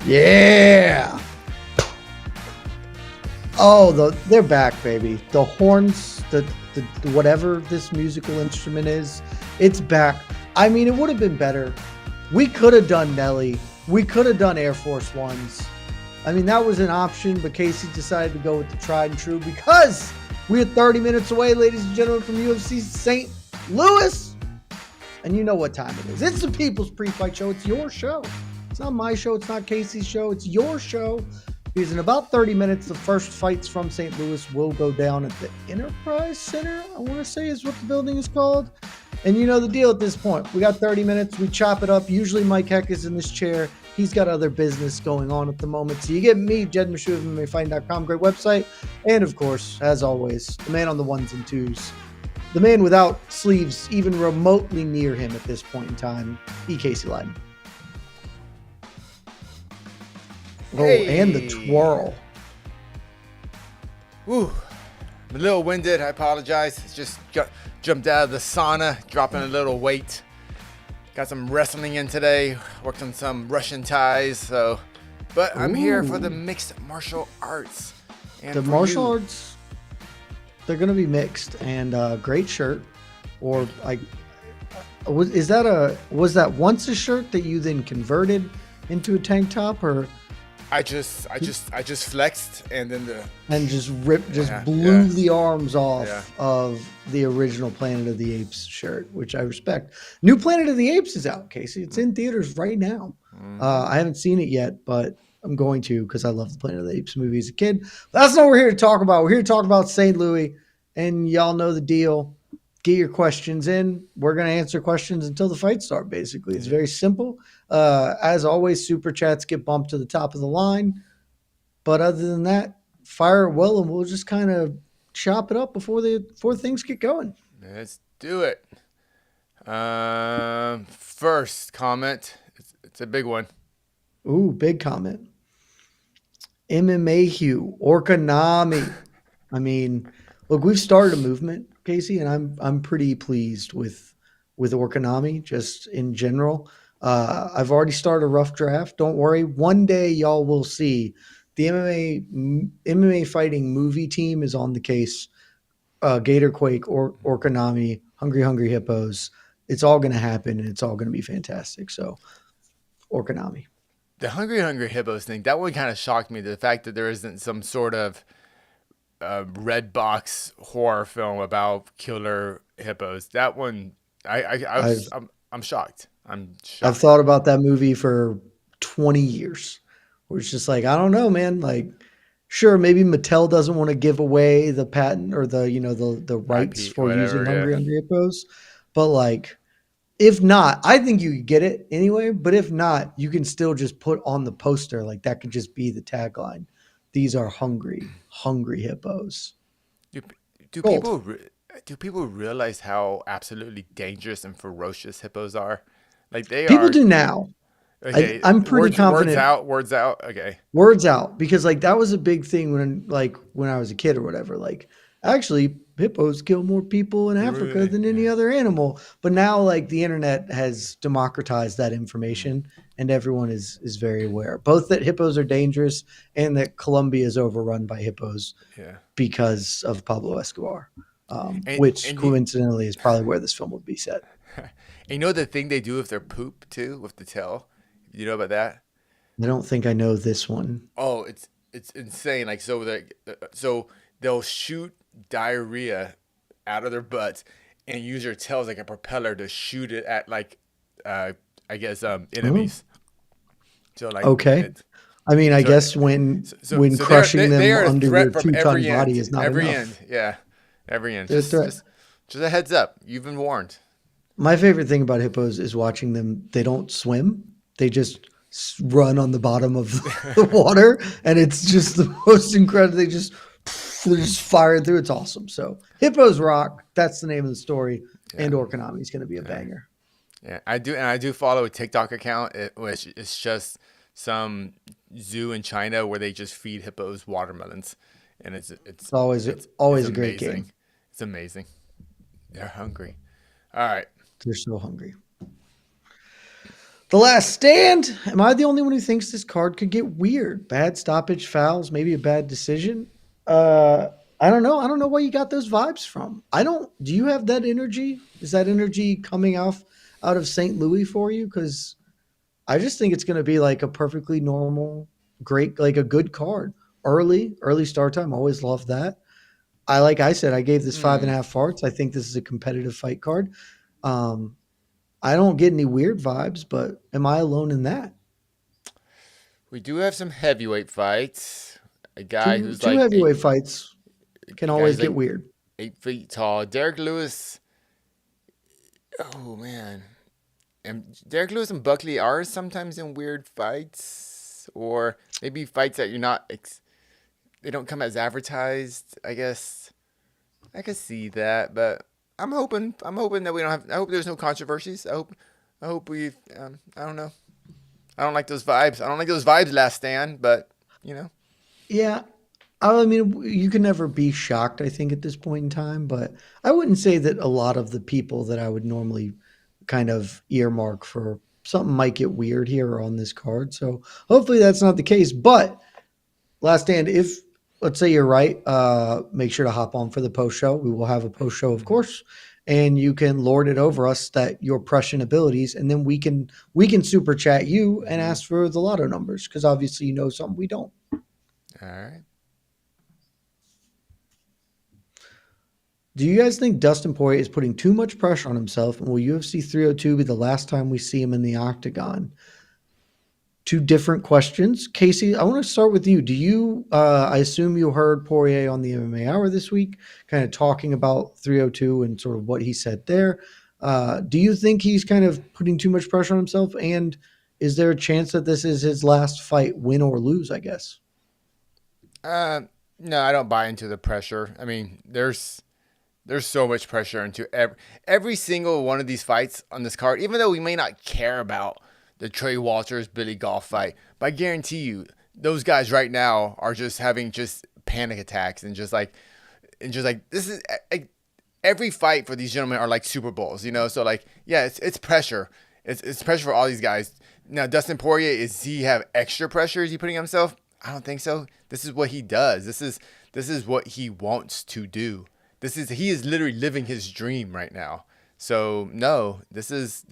Yeah. Oh, they're back, baby. The horns, the whatever this musical instrument is, it's back. I mean, it would have been better. We could have done Nelly. We could have done Air Force Ones. I mean, that was an option, but Casey decided to go with the tried and true because we're 30 minutes away, ladies and gentlemen, from UFC St. Louis. And you know what time it is. It's the People's Pre-Fight Show. It's your show. It's not my show. It's not Casey's show. It's your show. Because in about 30 minutes, the first fights from St. Louis will go down at the Enterprise Center, I want to say is what the building is called. And you know the deal at this point. We got 30 minutes. We chop it up. Usually Mike Heck is in this chair. He's got other business going on at the moment. So you get me, Jed Meshew of MMAfighting.com, great website. And of course, as always, the man on the ones and twos. The man without sleeves even remotely near him at this point in time, Casey Leydon. Oh, hey. And the twirl. Woo. I'm a little winded. I apologize. Just jumped out of the sauna, dropping a little weight. Got some wrestling in today. Worked on some Russian ties. But I'm here for the mixed martial arts. And the martial arts, they're going to be mixed. And great shirt. Or was that once a shirt that you then converted into a tank top, or? I just flexed and then blew the arms off of the original Planet of the Apes shirt, which I respect. New Planet of the Apes is out, Casey. It's in theaters right now. I haven't seen it yet, but I'm going to because I love the Planet of the Apes movie as a kid. But that's not what we're here to talk about. We're here to talk about St. Louis, and y'all know the deal. Get your questions in. We're going to answer questions until the fights start, basically. It's very simple. As always, super chats get bumped to the top of the line. But other than that, fire at will, and we'll just kind of chop it up before things get going. Let's do it. First comment. It's a big one. Ooh, big comment. MMA Hugh, Orkanami. I mean, look, we've started a movement, Casey, and I'm pretty pleased with Orkanami just in general. I've already started a rough draft. Don't worry. One day y'all will see the MMA fighting movie team is on the case. Gator Quake, Orkanami, Hungry Hippos. It's all going to happen, and it's all going to be fantastic. So, Orkanami. The Hungry Hippos thing, that one kind of shocked me. The fact that there isn't some sort of red box horror film about killer hippos. That one, I'm shocked. I've thought about that movie for 20 years. Where it's just like, I don't know, man. Like, sure, maybe Mattel doesn't want to give away the patent or the rights IP, for whatever, using Hungry Hippos. But like, if not, I think you could get it anyway. But if not, you can still just put on the poster, like that could just be the tagline. These are hungry hippos. Do people realize how absolutely dangerous and ferocious hippos are? Like people do now. Okay, I'm pretty confident. Words out. Okay. Words out, because like that was a big thing when I was a kid or whatever. Like, actually, hippos kill more people in Africa than any other animal. But now, like, the internet has democratized that information, and everyone is very aware, both that hippos are dangerous and that Colombia is overrun by hippos because of Pablo Escobar, which coincidentally is probably where this film would be set. And you know the thing they do with their poop too, with the tail? You know about that? I don't think I know this one. Oh, it's insane. Like, so they'll shoot diarrhea out of their butts and use their tails like a propeller to shoot it at enemies. So like, okay. I mean, I guess when crushing them under your 2-ton body is not every enough. End. Yeah, every end. Just a heads up. You've been warned. My favorite thing about hippos is watching them. They don't swim. They just run on the bottom of the water, and it's just the most incredible. They're just firing through. It's awesome. So hippos rock. That's the name of the story. Yeah. And Orkanami is going to be a banger. Yeah, I do follow a TikTok account, which is just some zoo in China where they just feed hippos watermelons, and it's always a great game. It's amazing. They're hungry. All right. They're so hungry. The Last Stand. Am I the only one who thinks this card could get weird? Bad stoppage fouls, maybe a bad decision. Uh, I don't know. I don't know where you got those vibes from. I don't. Do you have that energy? Is that energy coming off out of St. Louis for you? Because I just think it's going to be like a perfectly normal, great, like a good card. Early start time. Always love that. Like I said, I gave this five and Hmm. a half farts. I think this is a competitive fight card. Um, I don't get any weird vibes, but am I alone in that? We do have some heavyweight fights. A guy Two who's two like heavyweight fights can a guy always who's get like weird. 8 feet tall. Derrick Lewis. Oh man, and Derrick Lewis and Buckley are sometimes in weird fights, or maybe fights that you're not. They don't come as advertised. I guess I could see that, but I'm hoping. I'm hoping that we don't have. I hope there's no controversies. I hope we. I don't know. I don't like those vibes. I don't like those vibes. Last stand, but you know. Yeah, I mean, you can never be shocked, I think, at this point in time, but I wouldn't say that a lot of the people that I would normally kind of earmark for something might get weird here are on this card. So hopefully that's not the case. But Last Stand, if let's say you're right, make sure to hop on for the post show. We will have a post show, of Hmm. course, and you can lord it over us that your Prussian abilities, and then we can super chat you and Hmm. ask for the lotto numbers because obviously you know something we don't. All right. Do you guys think Dustin Poirier is putting too much pressure on himself, and will UFC 302 be the last time we see him in the octagon? Two different questions. Casey, I want to start with you. Do you, I assume you heard Poirier on the MMA Hour this week, kind of talking about 302 and sort of what he said there. Do you think he's kind of putting too much pressure on himself? And is there a chance that this is his last fight, win or lose, I guess? Uh, no, I don't buy into the pressure. I mean, there's so much pressure into every single one of these fights on this card. Even though we may not care about the Trey Walters Billy Golf fight, but I guarantee you those guys right now are just having just panic attacks and just like this is every fight for these gentlemen are like Super Bowls, you know. So like yeah, it's pressure. It's pressure for all these guys. Now Dustin Poirier, is he have extra pressure? Is he putting himself? I don't think so. This is what he does. This is what he wants to do. He is literally living his dream right now. So no, this is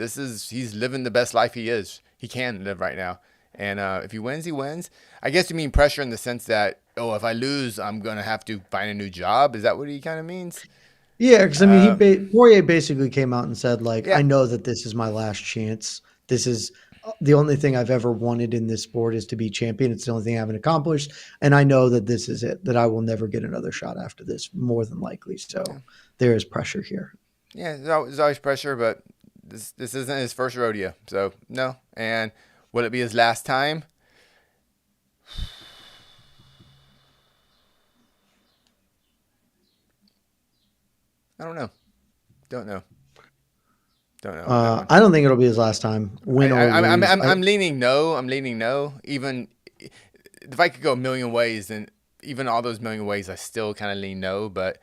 he's living the best life he can live right now. And if he wins, he wins. I guess you mean pressure in the sense that oh, if I lose, I'm gonna have to find a new job. Is that what he kind of means? Yeah, because I mean, Uh, Poirier basically came out and said, like, yeah, I know that this is my last chance. This is the only thing I've ever wanted in this sport is to be champion. It's the only thing I haven't accomplished, and I know that this is it. That I will never get another shot after this, more than likely. yeah, So there is pressure here. yeah. There's always pressure, but this isn't his first rodeo, so no. And will it be his last time? I don't know. Don't know. Don't know on that one. I don't think it'll be his last time, I, win I or I'm lose. I'm I'm leaning no. I'm leaning no. Even if I could go a million ways, then even all those million ways, I still kind of lean no. But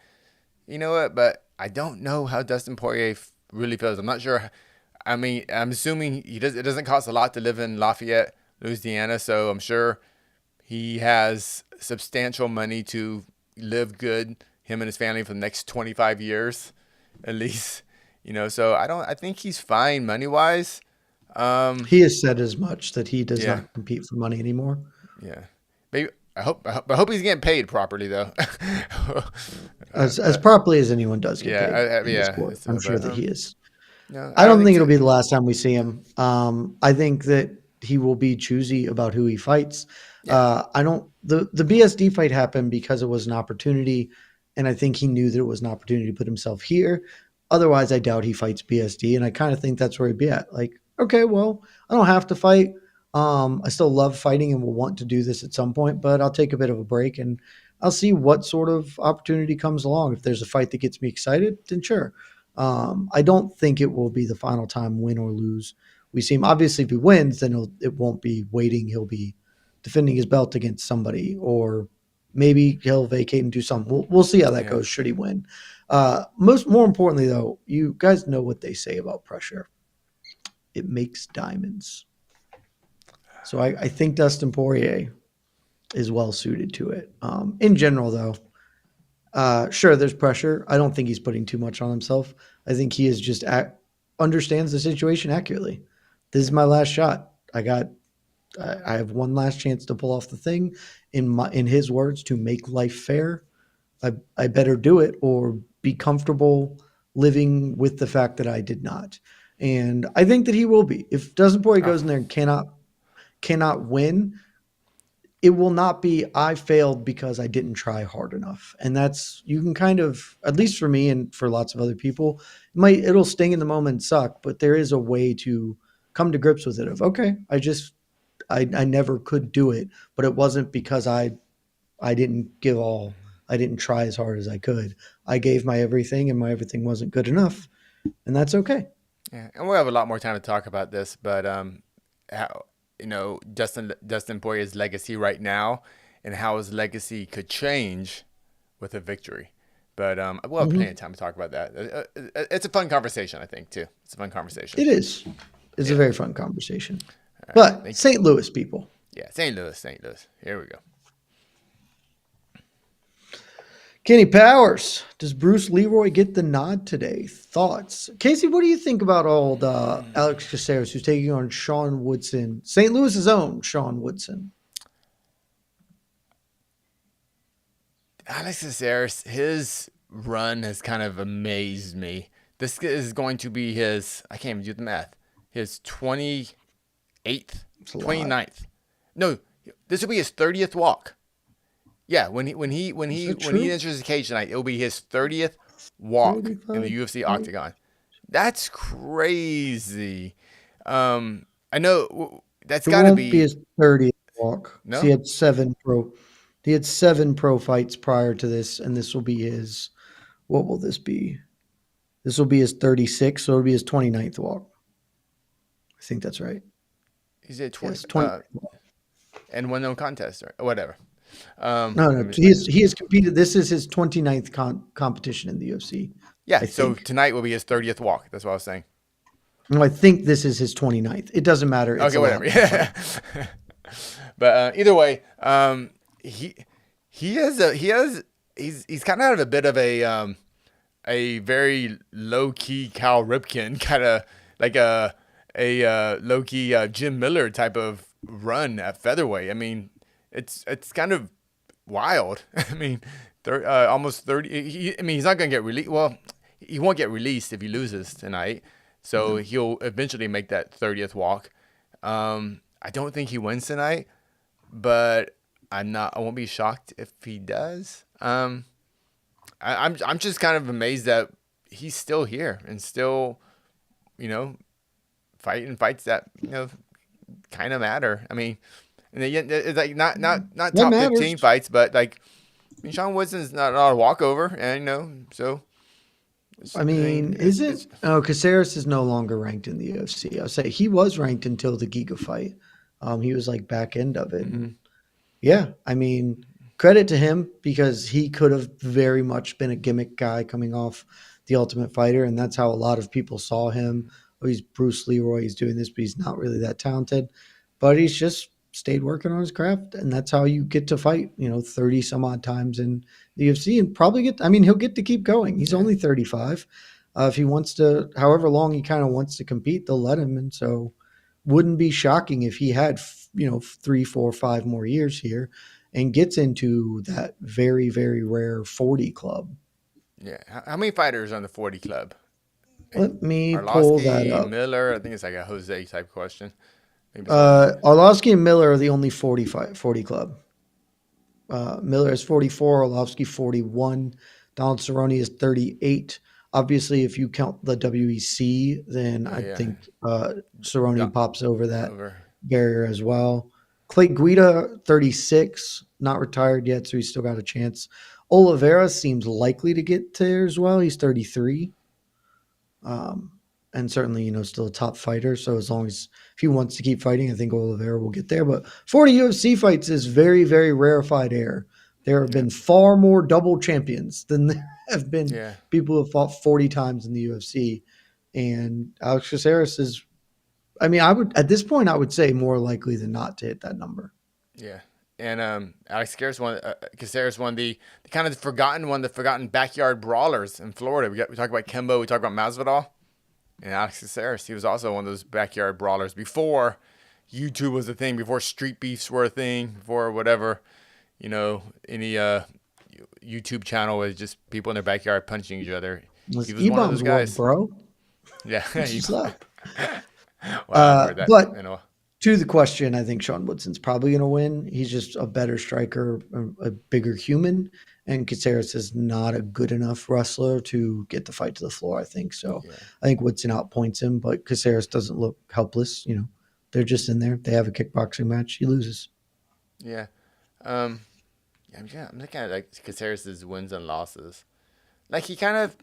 you know what? But I don't know how Dustin Poirier really feels. I'm not sure. I mean, I'm assuming he does. It doesn't cost a lot to live in Lafayette, Louisiana, so I'm sure he has substantial money to live good. Him and his family for the next 25 years, at least. You know, so I don't. I think he's fine money wise. Um, He has said as much that he does yeah, not compete for money anymore, yeah. Maybe I hope he's getting paid properly though. as But properly as anyone does get yeah, paid in the yeah. sport. I'm So, sure but that he is. no, I I don't don't think think it'll so. be the last time we see him. I think that he will be choosy about who he fights. Yeah, I don't. The BSD fight happened because it was an opportunity, and I think he knew that it was an opportunity to put himself here. Otherwise, I doubt he fights BSD, and I kind of think that's where he'd be at. Like, okay, well, I don't have to fight. I still love fighting and will want to do this at some point, but I'll take a bit of a break and I'll see what sort of opportunity comes along. If there's a fight that gets me excited, then sure. I don't think it will be the final time, win or lose. We see him. Obviously, if he wins, then it won't be waiting. He'll be defending his belt against somebody, or maybe he'll vacate and do something. We'll see how that yeah, goes. Should he win? More importantly, though, you guys know what they say about pressure. It makes diamonds. So I think Dustin Poirier is well suited to it. In general, though, sure, there's pressure. I don't think he's putting too much on himself. I think he is just understands the situation accurately. This is my last shot. I have one last chance to pull off the thing. In his words, to make life fair, I better do it or be comfortable living with the fact that I did not. And I think that he will be. If Dustin Poirier Oh, goes in there and cannot win, it will not be I failed because I didn't try hard enough. And that's you can kind of, at least for me and for lots of other people, it'll sting in the moment and suck, but there is a way to come to grips with it of okay, I never could do it, but it wasn't because I didn't give all. I didn't try as hard as I could. I gave my everything and my everything wasn't good enough, and that's okay. yeah, and we'll have a lot more time to talk about this, but how Dustin Poirier's legacy right now, and how his legacy could change with a victory. But we'll have plenty Mhm. of time to talk about that. It's a fun conversation, I think, too. It's a fun conversation. It is. It's a Yeah. very fun conversation. All right. But Thank you. St. Louis people. Yeah, St. Louis, St. Louis. Here we go. Kenny Powers, does Bruce Leroy get the nod today? Thoughts? Casey, what do you think about old Alex Caceres, who's taking on Sean Woodson, St. Louis's own Sean Woodson? Alex Caceres, his run has kind of amazed me. This is going to be his, I can't even do the math, his 28th, It's a lot. 29th. No, this will be his 30th walk. Yeah, when he Is that when true? he enters the cage tonight, it'll be his 30th walk in 35? the UFC octagon. That's crazy. I know that's It got to won't be be his 30th walk. He no. had seven pro fights prior to this, and this will be his. What will this be? This will be his 36th, so it'll be his 29th walk. I think that's right. He's at 20 Yes, 20. and one no contest or whatever. No, Let no, me, he has competed. This is his 29th competition in the UFC. yeah, I so think. tonight will be his 30th walk. That's what I was saying. No, I think this is his 29th. It doesn't matter. It's Okay, a whatever. lot. Yeah. But either way, he he's kind of had a bit of a very low key Cal Ripken, kind of like a low key Jim Miller type of run at featherweight. I mean, it's kind of wild. I mean, almost 30. I mean, he's not gonna get released. Well, he won't get released if he loses tonight. So he'll eventually make that 30th walk. I don't think he wins tonight, but I won't be shocked if he does. I'm just kind of amazed that he's still here and still, you know, fighting fights that kind of matter. I mean, and it's like not That top matters. 15 fights, but like, I mean, Sean Woodson's not a walkover, and so. I mean, is it? Oh, Caceres is no longer ranked in the UFC. I'll say he was ranked until the Giga fight. He was like back end of it. And yeah, I mean, credit to him because he could have very much been a gimmick guy coming off the Ultimate Fighter, and that's how a lot of people saw him. Oh, he's Bruce Leroy. He's doing this, but he's not really that talented. But he's just stayed working on his craft, and that's how you get to fight. 30 some odd times in the UFC, and probably get. I mean, he'll get to keep going. He's only 35. If he wants to, however long he kind of wants to compete, they'll let him. And so, wouldn't be shocking if he had 3, 4, 5 more years here and gets into that very, very rare 40 club. Yeah. How many fighters on the 40 club? Let me pull that Arlovsky, up. Miller. I think it's like a Jose type question. Maybe something. Arlovsky and Miller are the only 40 club. Miller is 44, Arlovsky 41, Donald Cerrone is 38. Obviously, if you count the WEC, then I Yeah. think Cerrone Yeah. pops over that Over. barrier as well. Clay Guida, 36, not retired yet, so he's still got a chance. Oliveira seems likely to get there as well. He's 33. And certainly, still a top fighter. So as long as if he wants to keep fighting, I think Oliveira will get there. But 40 UFC fights is very, very rarefied air. There have been far more double champions than there have been people who have fought 40 times in the UFC. And Alex Caceres is I mean, I would at this point, I would say more likely than not to hit that number. Yeah. And Alex Caceres won the kind of the forgotten backyard brawlers in Florida. We talk about Kimbo, we talk about Masvidal, and Alex Caceres. He was also one of those backyard brawlers before YouTube was a thing, before street beefs were a thing, before whatever, any YouTube channel was just people in their backyard punching each other. Let's He was one of those guys, bro. Yeah. What's up? Wow, I haven't heard that But in a while. to the question, I think Sean Woodson's probably going to win. He's just a better striker, a bigger human, and Caceres is not a good enough wrestler to get the fight to the floor, I think. So Yeah. I think Woodson outpoints him, but Caceres doesn't look helpless. They're just in there. They have a kickboxing match. He loses. Yeah. I'm looking at like Caceres' wins and losses. Like he kind of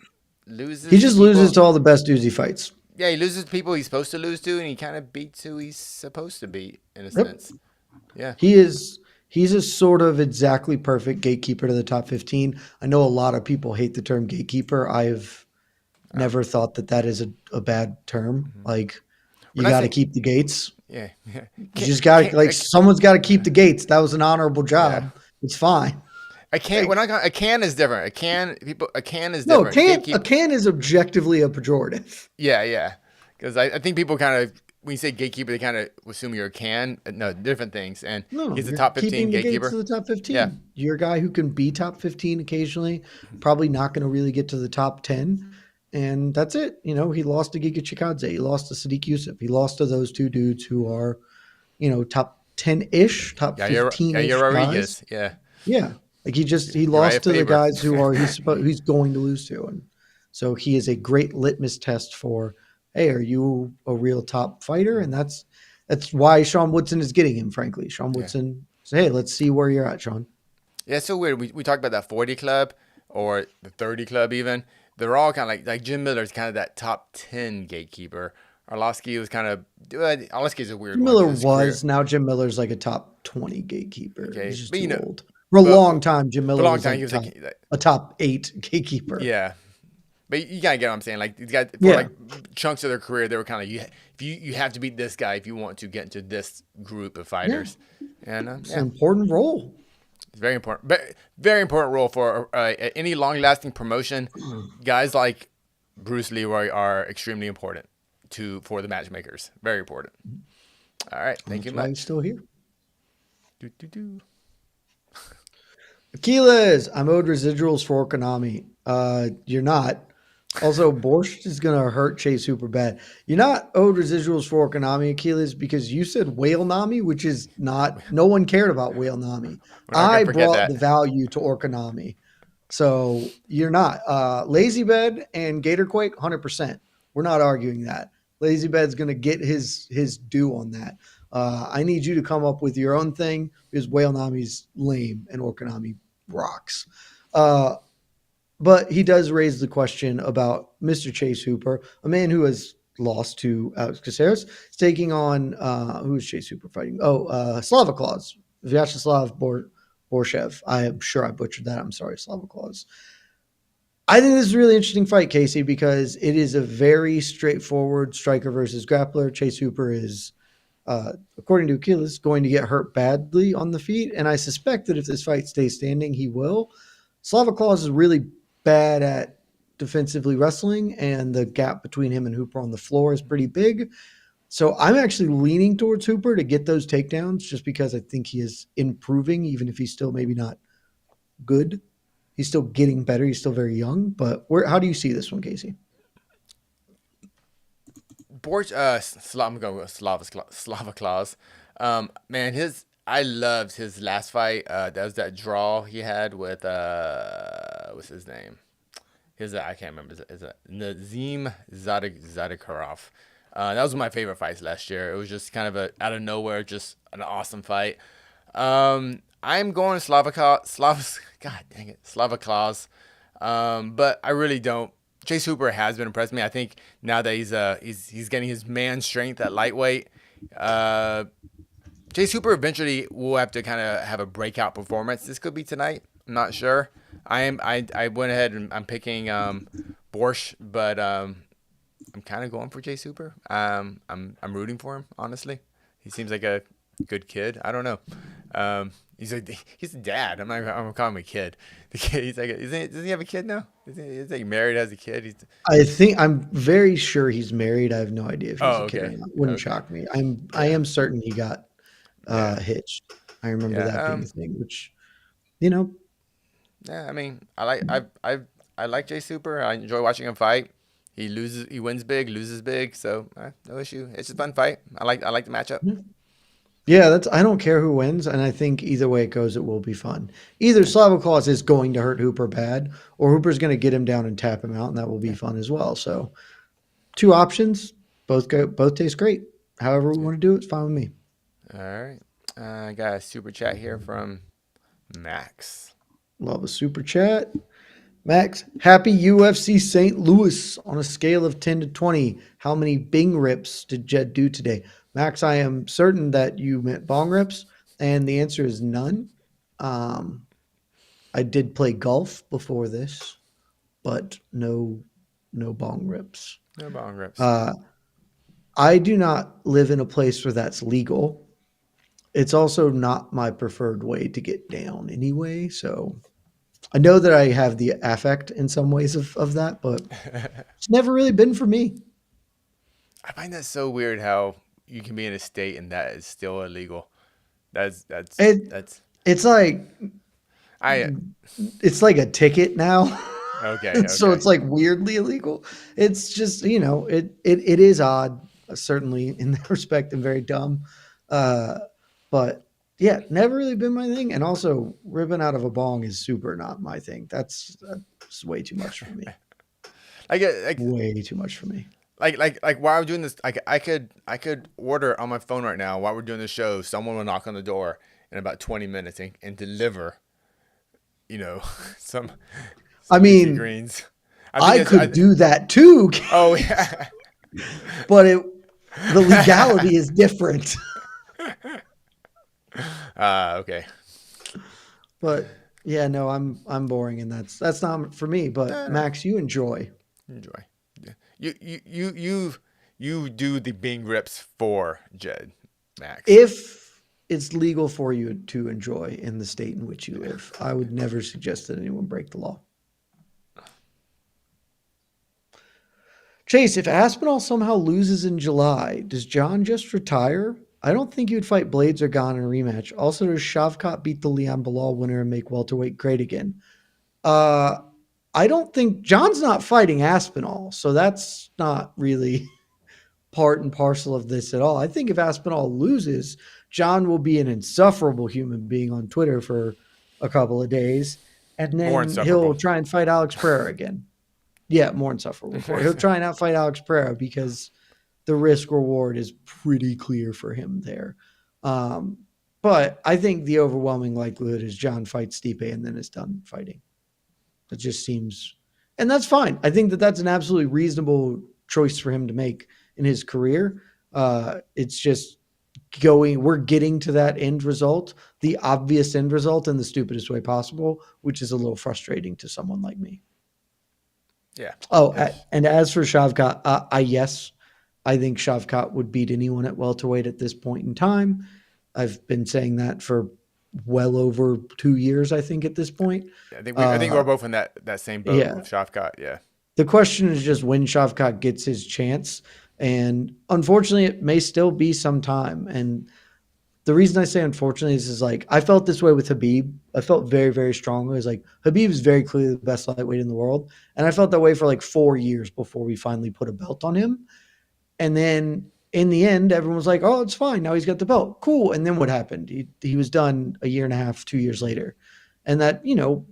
loses. He just to people. loses to all the best dudes he fights. Yeah, he loses to people he's supposed to lose to, and he kind of beats who he's supposed to beat in a sense. Yeah. He's a sort of exactly perfect gatekeeper to the top 15. I know a lot of people hate the term gatekeeper. I've never thought that is a bad term. Like you got to keep the gates. Yeah. You just got to someone's got to keep the gates. That was an honorable job. Yeah. It's fine. A can is different. A can is different. No, a can is objectively a pejorative. Yeah. Because I think people kind of, when you say gatekeeper, they kind of assume you're a can. No, different things. And he's a top 15 gatekeeper. To the top 15. Yeah. You're a guy who can be top 15 occasionally. Probably not going to really get to the top 10. And that's it. He lost to Giga Chikadze. He lost to Sadiq Yusuf. He lost to those two dudes who are, top 10-ish, top 15-ish Rodriguez. guys. Yeah. Yeah. Like he lost to the guys who he's going to lose to. And so he is a great litmus test for, hey, are you a real top fighter? And that's why Sean Woodson is getting him, frankly. Sean Woodson said, hey, let's see where you're at, Sean. Yeah, it's so weird. We talked about that 40 club or the 30 club even. They're all kind of like Jim Miller's kind of that top 10 gatekeeper. Arlovsky was kind of, Arlovsky's a weird Jim one. Miller was, now Jim Miller's like a top 20 gatekeeper. Okay. He's just too old. For a long time, Jim Miller was a top 8 gatekeeper. Yeah. But you gotta get what I'm saying. Like these guys, for chunks of their career, they were kind of you have to beat this guy if you want to get into this group of fighters. Yeah. And it's an important role. It's very important, very important role for any long-lasting promotion. Guys like Bruce Leroy are extremely important for the matchmakers. Very important. All right, thank you much. He's still here. Achilles, I'm owed residuals for Konami. You're not. Also, Borscht is going to hurt Chase super bad. You're not owed residuals for Konami, Achilles, because you said Whale Nami, which is not, no one cared about Whale Nami. I brought the value to Orkonami. So you're not. Lazy Bed and Gatorquake, 100%. We're not arguing that. Lazy Bed's going to get his due on that. I need you to come up with your own thing because Whale Nami's lame and Orkonami rocks. But he does raise the question about Mr. Chase Hooper, a man who has lost to Alex Caceres. He's taking on, who is Chase Hooper fighting? Slava Claus, Vyacheslav Borchev. I am sure I butchered that. I'm sorry, Slava Claus. I think this is a really interesting fight, Casey, because it is a very straightforward striker versus grappler. Chase Hooper is, according to Achilles, going to get hurt badly on the feet. And I suspect that if this fight stays standing, he will. Slava Claus is really bad at defensively wrestling, and the gap between him and Hooper on the floor is pretty big. So I'm actually leaning towards Hooper to get those takedowns just because I think he is improving, even if he's still maybe not good. He's still getting better. He's still very young. But how do you see this one, Casey? I'm going with Slava Claus. Man, I loved his last fight. That was that draw he had with what's his name? I can't remember. Is it Nazim Zadikarov? That was one of my favorite fights last year. It was just kind of out of nowhere, just an awesome fight. I'm going Slava Claus. But I really don't. Chase Hooper has been impressing me. I think now that he's getting his man strength at lightweight. Chase Hooper eventually will have to kind of have a breakout performance. This could be tonight. I'm not sure. I went ahead and I'm picking Borsch, but I'm kind of going for Jay Super. I'm rooting for him, honestly. He seems like a good kid. I don't know. He's a dad. I'm gonna call him a kid. The kid. He's like, doesn't he have a kid now? He's like married, has a kid. I think I'm very sure he's married. I have no idea if he's Oh, a kid or okay, not. Wouldn't okay, shock me. I yeah, am certain he got yeah, hitched. I remember yeah. that being a thing, which you know, Yeah. I mean, I like Jay Super. I enjoy watching him fight. He wins big, loses big. So no issue. It's a fun fight. I like the matchup. yeah, that's I don't care who wins, and I think either way it goes, it will be fun. Either Yeah, Slava Claus is going to hurt Hooper bad, or Hooper's going to get him down and tap him out, and that will be yeah. fun as well. So two options, both taste great. However we Good. want to do it, it's fine with me. All right. I got a super chat here from Max. Love a super chat. Max, happy UFC St. Louis on a scale of 10 to 20. How many Bing rips did Jed do today? Max, I am certain that you meant bong rips, and the answer is none. Um, I did play golf before this, but no bong rips. No bong rips. Uh, I do not live in a place where that's legal. It's also not my preferred way to get down anyway, so I know that I have the affect in some ways of that, but it's never really been for me. I find that so weird how you can be in a state and that is still illegal. That's that's It that's it's like I it's like a ticket now. okay, So okay. it's like weirdly illegal. It's just, it is odd, certainly in that respect and very dumb. Uh, but yeah, never really been my thing. And also ripping out of a bong is super not my thing. That's way too much for me. Like Way too much for me. while I'm doing this, I could order on my phone right now while we're doing the show. Someone will knock on the door in about 20 minutes and deliver, you know, some I some leafy mean, greens. I think I it's could do that too, oh yeah. but the legality is different. Okay. But yeah, no, I'm boring, and that's not for me. But No, no. Max, you enjoy. Enjoy. Yeah. You do the Bing rips for Jed Max. If it's legal for you to enjoy in the state in which you live, I would never suggest that anyone break the law. Chase, if Aspinall somehow loses in July, does John just retire? I don't think he would fight Blades or Gane in a rematch. Also, does Shavkat beat the Leon Bilal winner and make welterweight great again? Uh, I don't think John's not fighting Aspinall, so that's not really part and parcel of this at all. I think if Aspinall loses, John will be an insufferable human being on Twitter for a couple of days, and More then he'll insufferable. try and fight Alex Pereira again. Yeah, more insufferable for it. He'll try and outfight Alex Pereira because the risk reward is pretty clear for him there. Um, but I think the overwhelming likelihood is John fights Stipe and then is done fighting. It just seems, and that's fine. I think that that's an absolutely reasonable choice for him to make in his career. It's just we're getting to that end result, the obvious end result in the stupidest way possible, which is a little frustrating to someone like me. Yeah. Oh, Yeah. and as for Shavkat, yes, I think Shavkat would beat anyone at welterweight at this point in time. I've been saying that for well over 2 years, I think, at this point. I think we're both in that same boat Yeah. with Shafkat. Yeah. The question is just when Shavkat gets his chance. And unfortunately, it may still be some time. And the reason I say unfortunately is like I felt this way with Habib. I felt very, very strongly. It was like Habib is very clearly the best lightweight in the world. And I felt that way for like 4 years before we finally put a belt on him. And then in the end, everyone was like, "Oh, it's fine. Now he's got the belt. Cool." And then what happened? He was done a year and a half, 2 years later, and that Because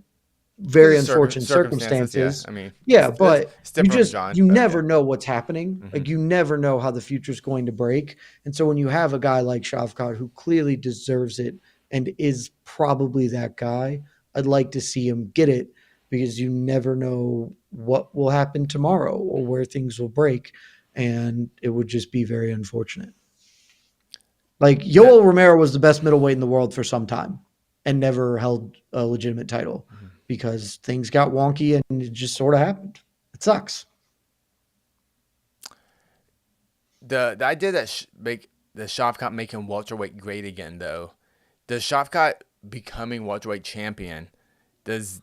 very of unfortunate circumstances. Yeah. circumstances. I mean, Yeah, but it's different from John, you but yeah. never know what's happening. Hmm. Like you never know how the future's going to break. And so when you have a guy like Shavkat who clearly deserves it and is probably that guy, I'd like to see him get it because you never know what will happen tomorrow or where things will break. And it would just be very unfortunate. Like No. Yoel Romero was the best middleweight in the world for some time and never held a legitimate title Mhm. because things got wonky and it just sort of happened. It sucks. The idea that make the Shavkat making welterweight great again, though, does Shavkat becoming welterweight champion, does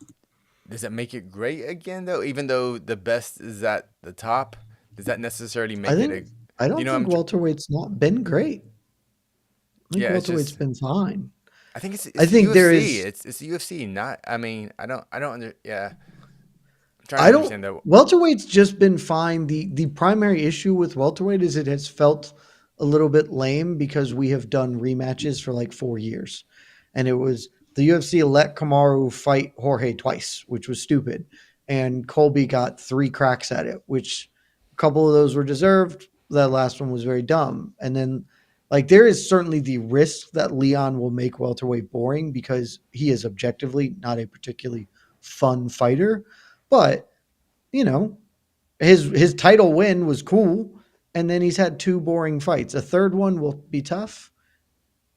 does it make it great again though? Even though the best is at the top, does that necessarily I make it a? think I You don't know, think welterweight's not been great. I think yeah, it's welterweight's just been fine. I think I it's the think there UFC. is It's the UFC. Not I mean I don't yeah. I'm trying to I don't understand that. welterweight's just been fine. The primary issue with welterweight is it has felt a little bit lame because we have done rematches for like 4 years. And it was the UFC let Kamaru fight Jorge twice, which was stupid. And Colby got 3 cracks at it, which a couple of those were deserved. That last one was very dumb. And then like there is certainly the risk that Leon will make welterweight boring because he is objectively not a particularly fun fighter. But you know, his title win was cool, and then he's had 2 boring fights. A third one will be tough,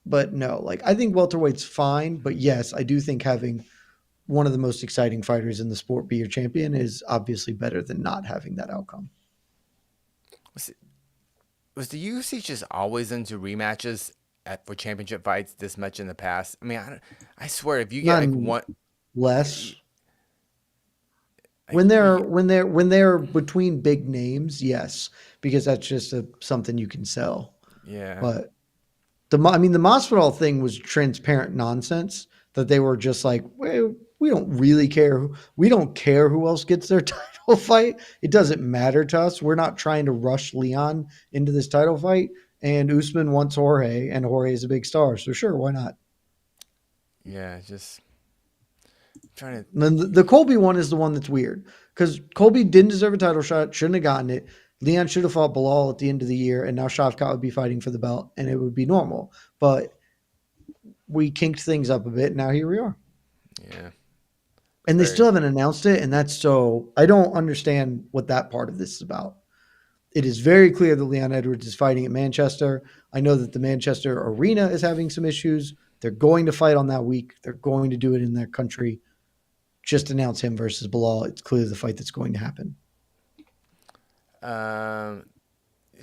but no, like I think welterweight's fine, but yes, I do think having one of the most exciting fighters in the sport be your champion is obviously better than not having that outcome. Was, was the UFC just always into rematches for championship fights this much in the past? I mean, I swear if you get Not like one, less like when you they're get, between big names, yes, because that's just something you can sell. yeah. But I mean, the Masvidal thing was transparent nonsense that they were just like, well, we don't really care. We don't care who else gets their title fight. It doesn't matter to us. We're not trying to rush Leon into this title fight. And Usman wants Jorge, and Jorge is a big star. So sure, why not? Yeah, just trying to. And then the Colby one is the one that's weird because Colby didn't deserve a title shot, shouldn't have gotten it. Leon should have fought Bilal at the end of the year, and now Shavkat would be fighting for the belt, and it would be normal. But we kinked things up a bit. Now here we are. Yeah, it's And they still very. haven't announced it. And that's so, I don't understand what that part of this is about. It is very clear that Leon Edwards is fighting at Manchester. I know that the Manchester arena is having some issues. They're going to fight on that week. They're going to do it in their country. Just announce him versus Bilal. It's clearly the fight that's going to happen. Um,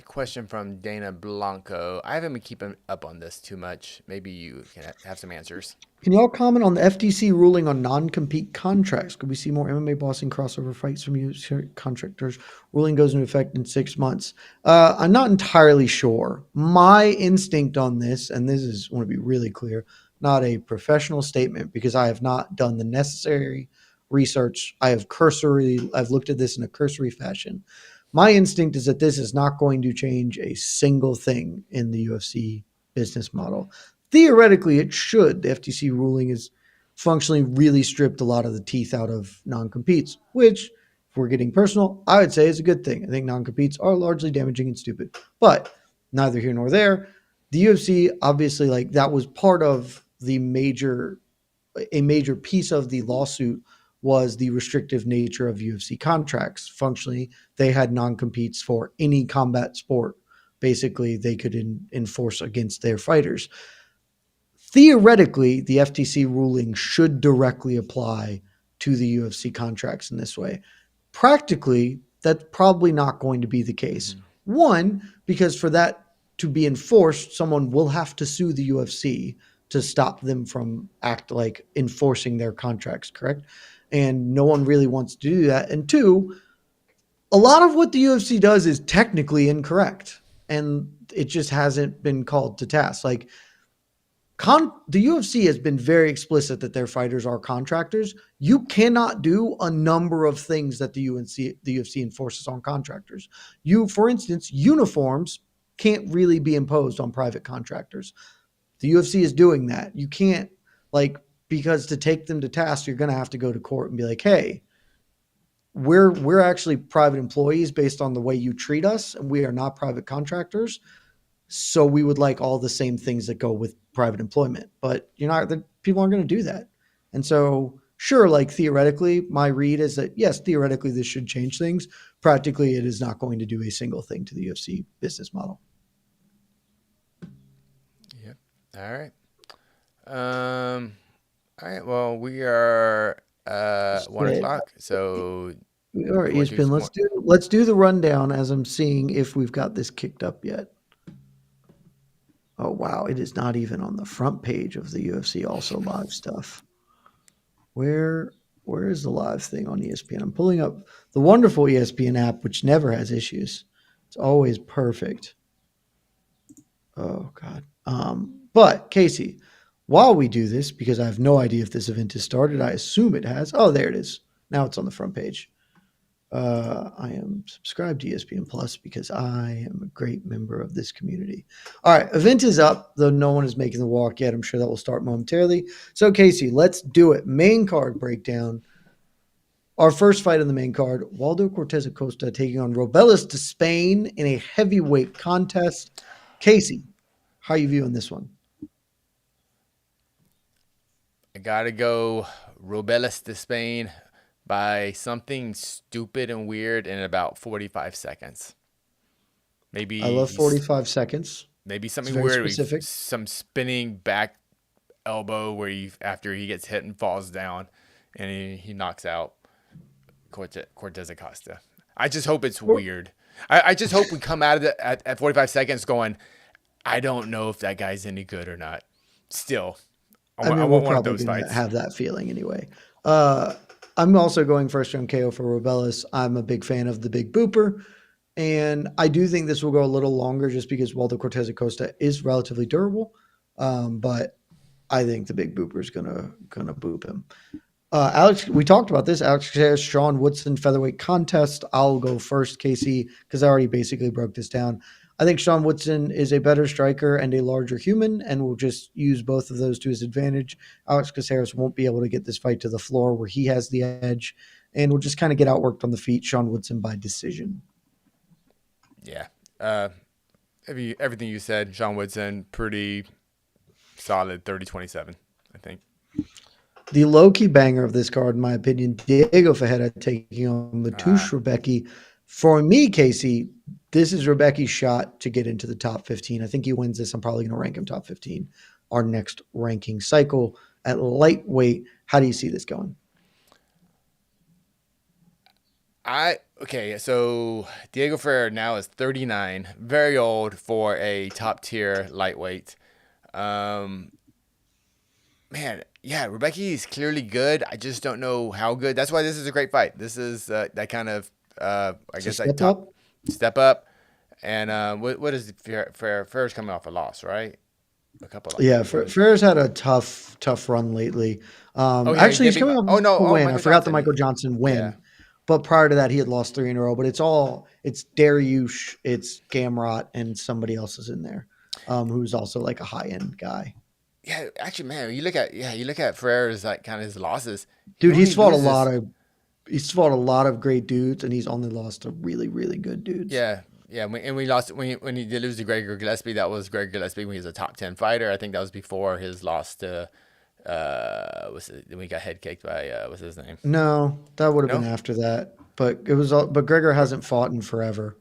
Question from Dana Blanco. I haven't been keeping up on this too much. Maybe you can have some answers. Can y'all comment on the FTC ruling on non-compete contracts? Could we see more MMA boxing crossover fights from UFC contractors? Ruling goes into effect in 6 months. I'm not entirely sure. My instinct on this, and this is, I want to be really clear, not a professional statement because I have not done the necessary research. I've looked at this in a cursory fashion. My instinct is that this is not going to change a single thing in the UFC business model. Theoretically, it should. The FTC ruling is functionally really stripped a lot of the teeth out of non-competes, which, if we're getting personal, I would say is a good thing. I think non-competes are largely damaging and stupid, but neither here nor there. The UFC, obviously, like that was part of a major piece of the lawsuit was the restrictive nature of UFC contracts. Functionally, they had non-competes for any combat sport. Basically, they could enforce against their fighters. Theoretically, the FTC ruling should directly apply to the UFC contracts in this way. Practically, that's probably not going to be the case. Mm-hmm. One, because for that to be enforced, someone will have to sue the UFC to stop them from enforcing their contracts, correct? And no one really wants to do that. And two, a lot of what the UFC does is technically incorrect, and it just hasn't been called to task. Like the UFC has been very explicit that their fighters are contractors. You cannot do a number of things that the UFC enforces on contractors. For instance, uniforms can't really be imposed on private contractors. The UFC is doing that. You can't because to take them to task, you're going to have to go to court and be like, hey, we're actually private employees based on the way you treat us, and we are not private contractors. So we would like all the same things that go with private employment, but the people aren't going to do that. And so, sure, like theoretically, my read is that yes, theoretically this should change things. Practically, it is not going to do a single thing to the UFC business model. Yep. All right. All right. Well, we are 1 Shit. o'clock. So All right, Before too ESPN. more. Let's do the rundown as I'm seeing if we've got this kicked up yet. Oh wow, it is not even on the front page of the UFC also live stuff. Where where is the live thing on ESPN? I'm pulling up the wonderful ESPN app, which never has issues. It's always perfect. Oh God. But Casey, while we do this, because I have no idea if this event has started, I assume it has. Oh, there it is. Now it's on the front page. I am subscribed to ESPN Plus because I am a great member of this community. All right, event is up, though no one is making the walk yet. I'm sure that will start momentarily. So, Casey, let's do it. Main card breakdown. Our first fight on the main card: Waldo Cortez Acosta taking on Robelis de Spain in a heavyweight contest. Casey, how are you viewing this one? I gotta go Robelis de Spain by something stupid and weird in about 45 seconds. I Maybe love he's 45 seconds. maybe It's something very weird. specific. Some spinning back elbow where he after he gets hit and falls down, and he knocks out Cortez Acosta. I just hope it's weird. I just hope we come out of it at 45 seconds going, I don't know if that guy's any good or not. Still, I I mean, we're want one of probably those going to fights. have that feeling anyway. Uh, I'm also going first round KO for Robelis. I'm a big fan of the Big Booper, and I do think this will go a little longer just because Waldo Cortez Acosta is relatively durable. But I think the Big Booper is gonna boop him. Alex, we talked about this. Alex Caceres, Sean Woodson featherweight contest. I'll go first, Casey, because I already basically broke this down. I think Sean Woodson is a better striker and a larger human, and will just use both of those to his advantage. Alex Caceres won't be able to get this fight to the floor where he has the edge, and will just kind of get outworked on the feet. Sean Woodson by decision. Yeah. Uh, everything you said, Sean Woodson, pretty solid 30-27, I think. The low key banger of this card, in my opinion, Diego Fajeda taking on Uh, Mateusz Rebecki. For me, Casey, this is Rebecki's shot to get into the top 15. I think he wins this. I'm probably going to rank him top 15 our next ranking cycle at lightweight. How do you see this going? okay, so Diego Ferrer now is 39, very old for a top tier lightweight. Um, Man, yeah, Rebecca is clearly good. I just don't know how good. That's why this is a great fight. This is that kind of, I It's a guess, like step top up. step up. And what is Ferrer's coming off a loss, right? A couple of Yeah, wins. Ferrer's had a tough run lately. Oh yeah, he Actually, did he's beat. coming off Oh no, a oh win. I Michael forgot the Johnson. Michael Johnson Yeah, win, but prior to that, he had lost three in a row. But it's Dariush, it's Gamrot, and somebody else is in there, who's also like a high end guy. yeah. Actually, man, you look at Ferrer's like kind of his losses. He Dude, only loses. he's fought a lot of great dudes, and he's only lost to really good dudes. Yeah, yeah. And we lost when he did lose to Gregor Gillespie. That was Gregor Gillespie when he was a top 10 fighter. I think that was before his loss to when he got head kicked by what's his name? No, that would have been No. after that. But Gregor hasn't fought in forever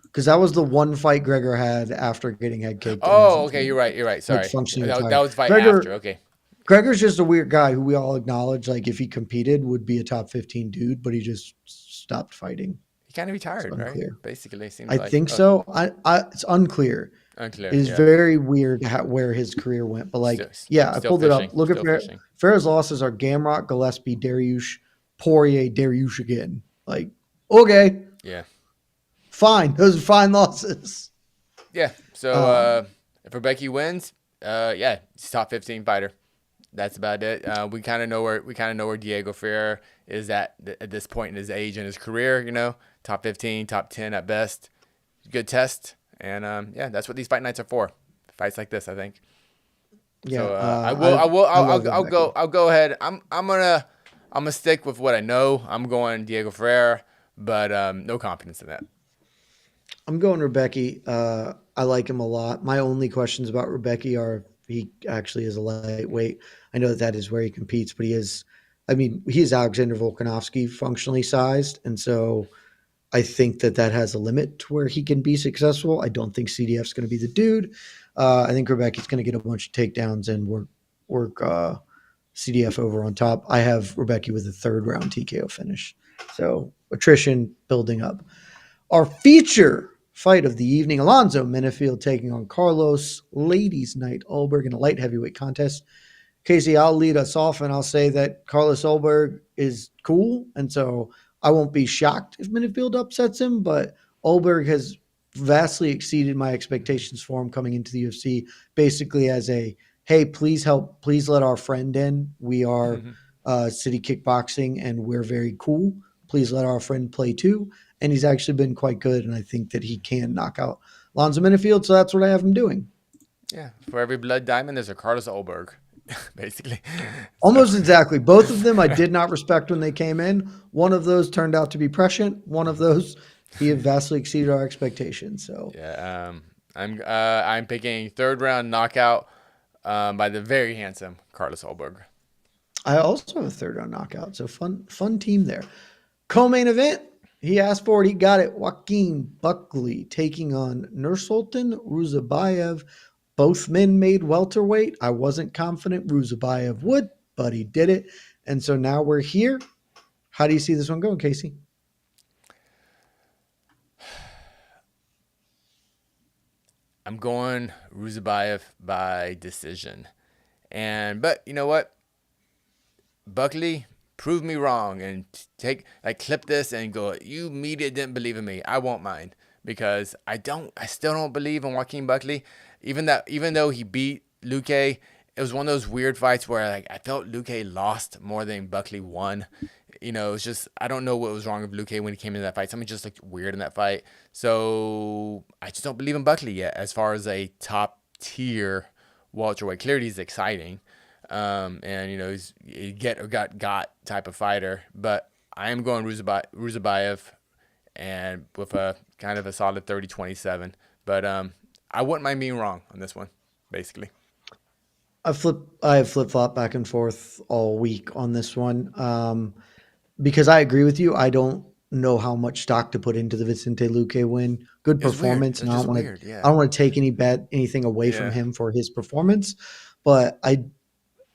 because that was the one fight Gregor had after getting head kicked and Oh, hasn't okay. been You're right. You're right. like Sorry. functioning That retired. was fight after. Okay. Gregor's just a weird guy who we all acknowledge, like if he competed, would be a top 15 dude, but he just stopped fighting. He kind of It's retired, right? unclear. Basically, seems I like. think Oh, so. It's unclear. unclear. It is Yeah. very weird where his career went. But like, yeah, I Still pulled it fishing. up. Look at Still fishing. Farrah's losses are Gamrot, Gillespie, Dariush, Poirier, Dariush again. Like, okay, Yeah. fine. Those are fine losses. Yeah. So Um, if Rebecca wins, yeah, he's top 15 fighter. That's about it. We kind of know where Diego Ferrer is at this point in his age and his career. You know, top 15, top 10 at best. Good test, and yeah, that's what these fight nights are for. Fights like this, I think. yeah, So I love Rebecca. I'll go ahead. I'm gonna stick with what I know. I'm going Diego Ferrer, but no confidence in that. I'm going Rebecca. I like him a lot. My only questions about Rebecca are if he actually is a lightweight. I know that is where he competes, but he is. I mean, he is Alexander Volkanovski functionally sized, and so I think that has a limit to where he can be successful. I don't think CDF's going to be the dude. I think Rebecca's going to get a bunch of takedowns and work CDF over on top. I have Rebecca with a third round TKO finish. So attrition building up. Our feature fight of the evening, Alonzo Menifield taking on Carlos Ladies Night Ulberg in a light heavyweight contest. Casey, I'll lead us off and I'll say that Carlos Ulberg is cool. And so I won't be shocked if Minifield upsets him, but Ulberg has vastly exceeded my expectations for him coming into the UFC, basically as a, hey, please help, please let our friend in. We are City Kickboxing and we're very cool. Please let our friend play too. And he's actually been quite good. And I think that he can knock out Lonzo Minifield. So that's what I have him doing. Yeah, for every blood diamond, there's a Carlos Ulberg, basically. Almost exactly. Both of them I did not respect when they came in. One of those turned out to be prescient. One of those, he had vastly exceeded our expectations. So yeah, I'm picking third round knockout by the very handsome Carlos Ulberg. I also have a third round knockout. So fun team there. Co-main event. He asked for it. He got it. Joaquin Buckley taking on Nursultan Ruzabayev. Both men made welterweight. I wasn't confident Ruzabayev would, but he did it. And so now we're here. How do you see this one going, Casey? I'm going Ruzabayev by decision. But you know what? Buckley, prove me wrong and clip this and go, you media didn't believe in me. I won't mind because I still don't believe in Joaquin Buckley. Even though he beat Luque, it was one of those weird fights where I felt Luque lost more than Buckley won. You know, it's just I don't know what was wrong with Luque when he came into that fight. Something just looked weird in that fight. So I just don't believe in Buckley yet as far as a top tier welterweight. Clearly he's exciting. And you know, he's a got type of fighter, but I am going Ruzabayev and with a kind of a solid 30-27. But I wouldn't mind being wrong on this one, basically. I have flip-flop back and forth all week on this one. Because I agree with you. I don't know how much stock to put into the Vicente Luque win. Good performance. And I don't want to take anything away from him for his performance, but I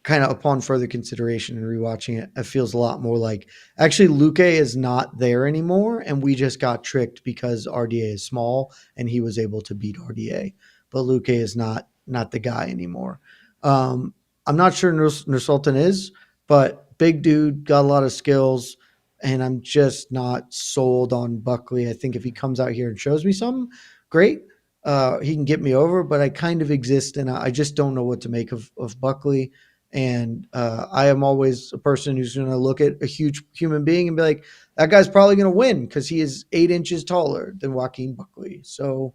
kind of upon further consideration and rewatching it, it feels a lot more like actually Luque is not there anymore. And we just got tricked because RDA is small and he was able to beat RDA, but Luque is not the guy anymore. I'm not sure Nursultan is, but big dude, got a lot of skills, and I'm just not sold on Buckley. I think if he comes out here and shows me something, great. He can get me over, but I kind of exist and I just don't know what to make of Buckley. And I am always a person who's going to look at a huge human being and be like, that guy's probably going to win because he is 8 inches taller than Joaquin Buckley. So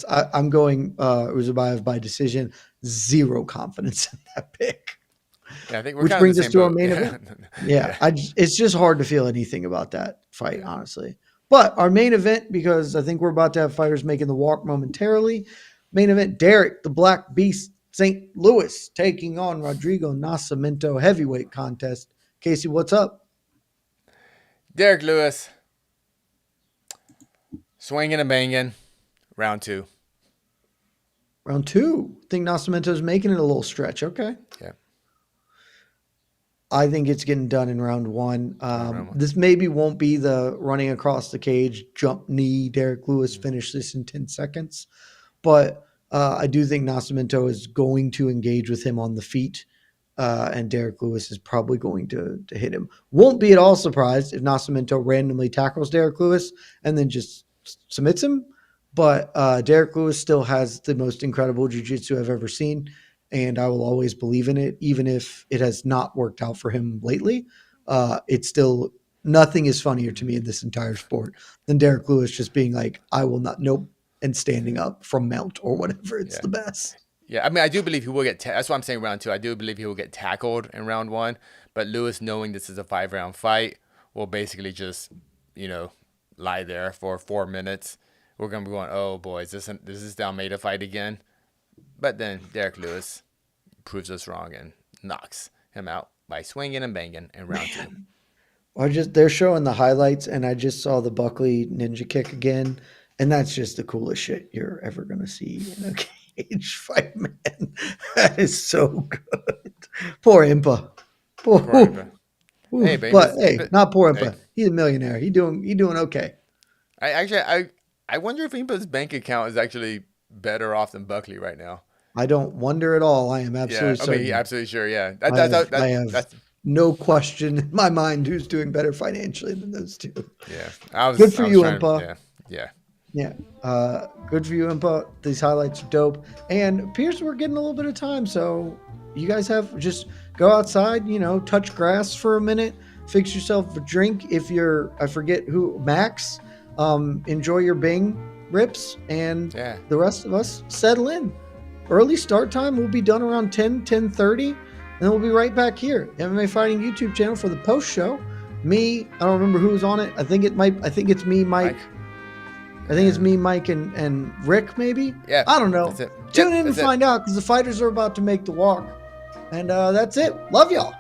I'm going Ruzabayev by decision. Zero confidence in that pick. Yeah, I think we're which brings us to our main event. Yeah. It's just hard to feel anything about that fight, honestly. But our main event, because I think we're about to have fighters making the walk momentarily. Main event, Derrick, the Black Beast, St. Louis, taking on Rodrigo Nascimento, heavyweight contest. Casey, what's up? Derrick Lewis, swinging and banging, round 2. Round 2. I think Nascimento's making it a little stretch. Okay. Yeah. I think it's getting done in round 1. This maybe won't be the running across the cage, jump knee, Derrick Lewis finish this in 10 seconds. But I do think Nascimento is going to engage with him on the feet, and Derrick Lewis is probably going to hit him. Won't be at all surprised if Nascimento randomly tackles Derrick Lewis and then just submits him. But Derrick Lewis still has the most incredible jiu-jitsu I've ever seen, and I will always believe in it, even if it has not worked out for him lately. It's still nothing is funnier to me in this entire sport than Derrick Lewis just being like, I will not, nope, and standing up from mount or whatever. It's the best. Yeah, I mean, I do believe he will get that's why I'm saying round 2. I do believe he will get tackled in round 1, but Lewis, knowing this is a 5-round fight, will basically just, you know, lie there for 4 minutes. We're going to be going, oh, boy, is this the Almeida fight again? But then Derrick Lewis proves us wrong and knocks him out by swinging and banging in round 2. They're showing the highlights, and I just saw the Buckley ninja kick again, and that's just the coolest shit you're ever going to see in a cage fight, man. That is so good. Poor Impa. Poor Impa. Ooh, Hey, but but hey, not poor hey, Impa. He's a millionaire. He doing okay. I wonder if Impa's bank account is actually better off than Buckley right now. I don't wonder at all. I am Yeah, absolutely I mean, certain. absolutely sure. Yeah, I have that's no question in my mind who's doing better financially than those two. yeah. Good for I was you, trying. Impa. Yeah, yeah. Yeah. Good for you, Impa. These highlights are dope. And it appears we're getting a little bit of time. So you guys have just go outside, touch grass for a minute, fix yourself a drink. If you're, I forget who, Max, enjoy your Bing rips. And Yeah. the rest of us settle in. Early start time. We'll be done around 10:30. And then we'll be right back here. MMA Fighting YouTube channel for the post show. Me, I don't remember who's on it. I think it's me, Mike. I think it's me, Mike, and Rick, maybe? Yeah. I don't know. That's it. Tune Yep, in to that's it. find out because the fighters are about to make the walk. And that's it. Love y'all.